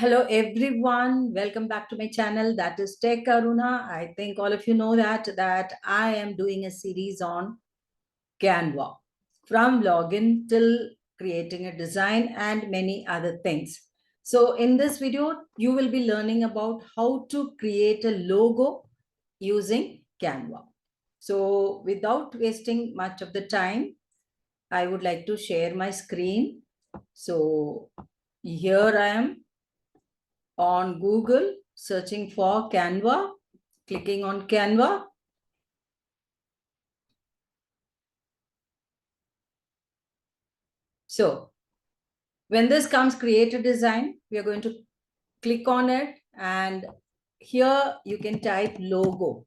Hello everyone, welcome back to my channel. That is Techaruna. I think all of you know that I am doing a series on Canva, from login till creating a design and many other things. So in this video, you will be learning about how to create a logo using Canva. So without wasting much of the time, I would like to share my screen. So here I am on Google, searching for Canva, clicking on Canva. So when this comes create a design, we are going to click on it, and here you can type logo.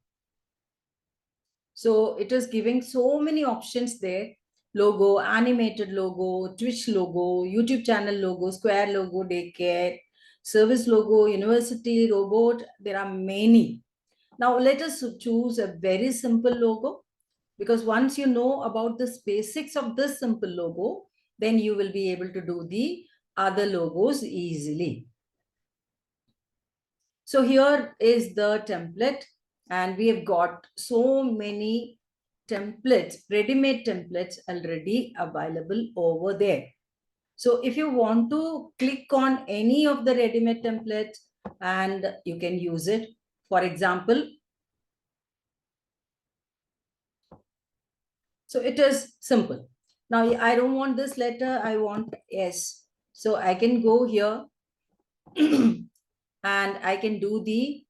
So it is giving so many options there: logo, animated logo, Twitch logo, YouTube channel logo, square logo, daycare, service logo, university, robot. There are many. Now let us choose a very simple logo, because once you know about the basics of this simple logo, then you will be able to do the other logos easily. So here is the template, and we have got so many templates, ready-made templates already available over there. So if you want to click on any of the ready-made templates, and you can use it. For example, so it is simple. Now I don't want this letter, I want S. So I can go here and I can do the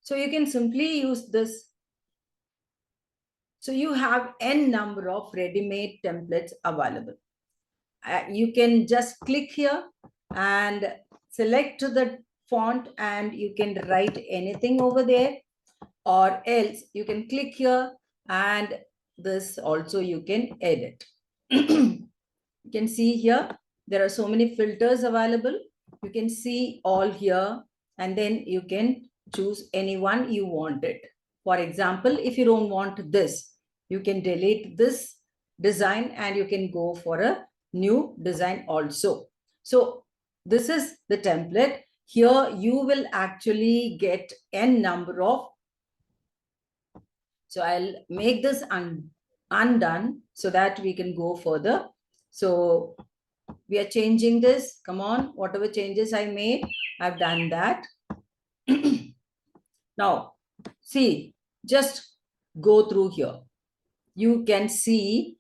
so you can simply use this. So you have n number of ready-made templates available. You can just click here and select the font, and you can write anything over there, or else you can click here and this also you can edit. You can see here, there are so many filters available. You can see all here, and then you can choose any one you want it. For example, if you don't want this, you can delete this design and you can go for a new design also. So this is the template. Here you will actually get n number of. So I'll make this undone so that we can go further. So we are changing this. Come on, whatever changes I made, I've done that. Now, see, just go through here. You can see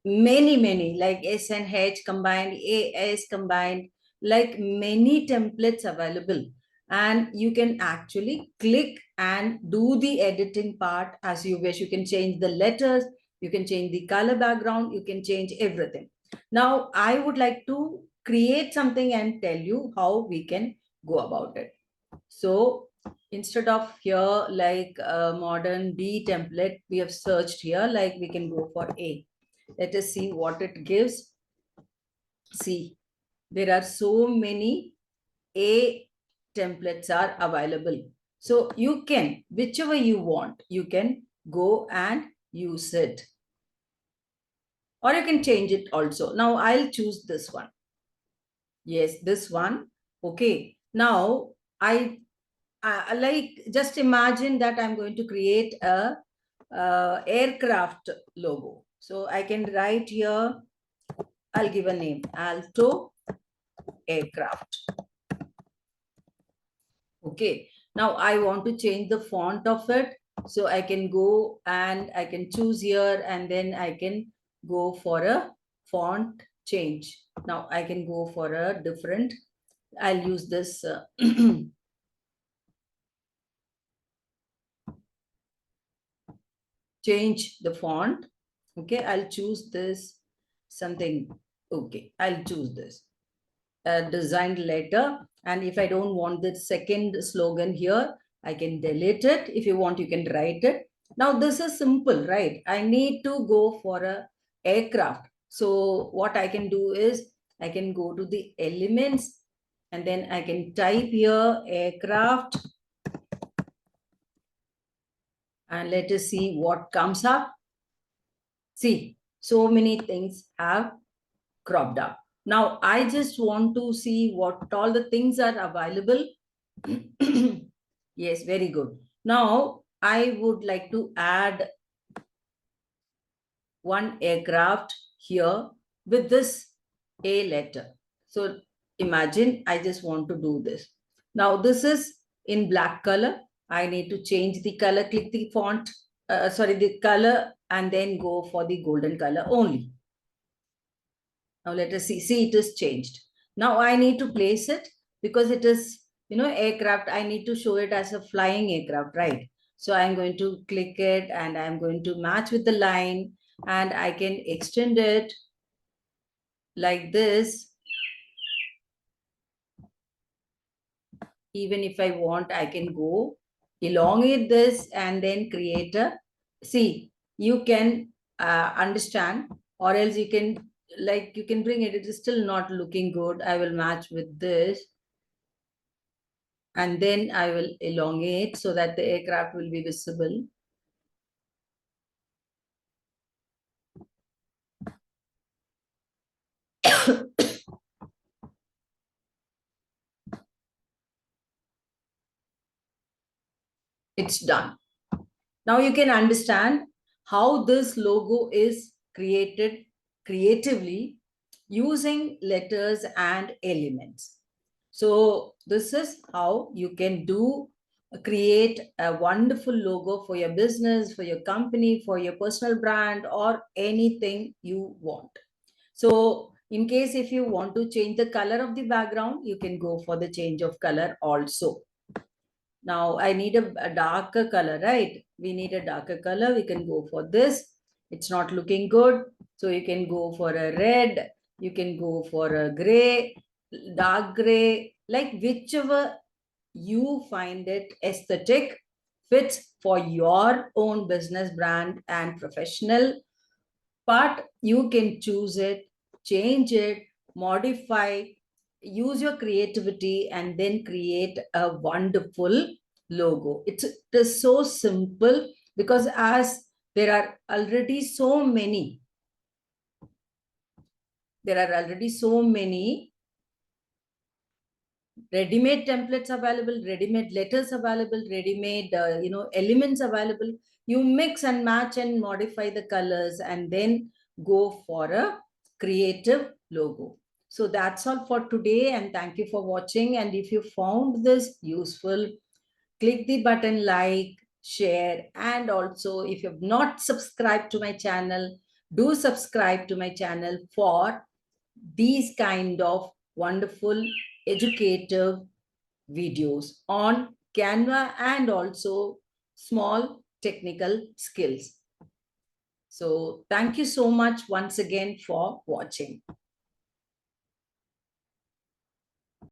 many, like S and H combined, AS combined, like many templates available. And you can actually click and do the editing part as you wish. You can change the letters, you can change the color background, you can change everything. Now, I would like to create something and tell you how we can go about it. So instead of here, like a modern B template, we have searched here, like we can go for A. Let us see what it gives. See, there are so many A templates are available. So you can, whichever you want, you can go and use it. Or you can change it also. Now I'll choose this one. Yes, this one. Okay. Now I like, just imagine that I'm going to create a aircraft logo. So I can write here, I'll give a name, Alto Aircraft. Okay. Now I want to change the font of it. So I can go and I can choose here, and then I can go for a font change. Now I can go for a different, I'll use this change the font. Okay, I'll choose this something. Okay, I'll choose this designed letter. And if I don't want the second slogan here, I can delete it. If you want, you can write it. Now this is simple, right? I need to go for a aircraft. So what I can do is I can go to the elements, and then I can type here aircraft, and let us see what comes up. See, so many things have cropped up. Now I just want to see what all the things are available. Yes, very good. Now I would like to add one aircraft here with this A letter. So imagine I just want to do this. Now this is in black color. I need to change the color, click the font, the color, and then go for the golden color only. Now let us see. See, it is changed. Now I need to place it because it is, aircraft. I need to show it as a flying aircraft, right? So I'm going to click it and I'm going to match with the line, and I can extend it like this. Even if I want, I can go elongate this and then create a, see, you can understand, or else you can, like, you can bring it. It is still not looking good. I will match with this, and then I will elongate so that the aircraft will be visible. It's done. Now you can understand how this logo is created creatively using letters and elements. So this is how you can create a wonderful logo for your business, for your company, for your personal brand, or anything you want. So in case if you want to change the color of the background, you can go for the change of color also. Now I need a darker color, right? We need a darker color. We can go for this. It's not looking good. So you can go for a red. You can go for a gray, dark gray, like whichever you find it aesthetic, fits for your own business brand and professional part. You can choose it, change it, modify, use your creativity, and then create a wonderful logo. It is so simple, because as there are already so many, ready-made templates available, ready-made letters available, ready-made elements available. You mix and match and modify the colors, and then go for a creative logo. So that's all for today, and thank you for watching. And if you found this useful, click the button like, share, and also if you have not subscribed to my channel, do subscribe to my channel for these kind of wonderful educative videos on Canva and also small technical skills. So thank you so much once again for watching.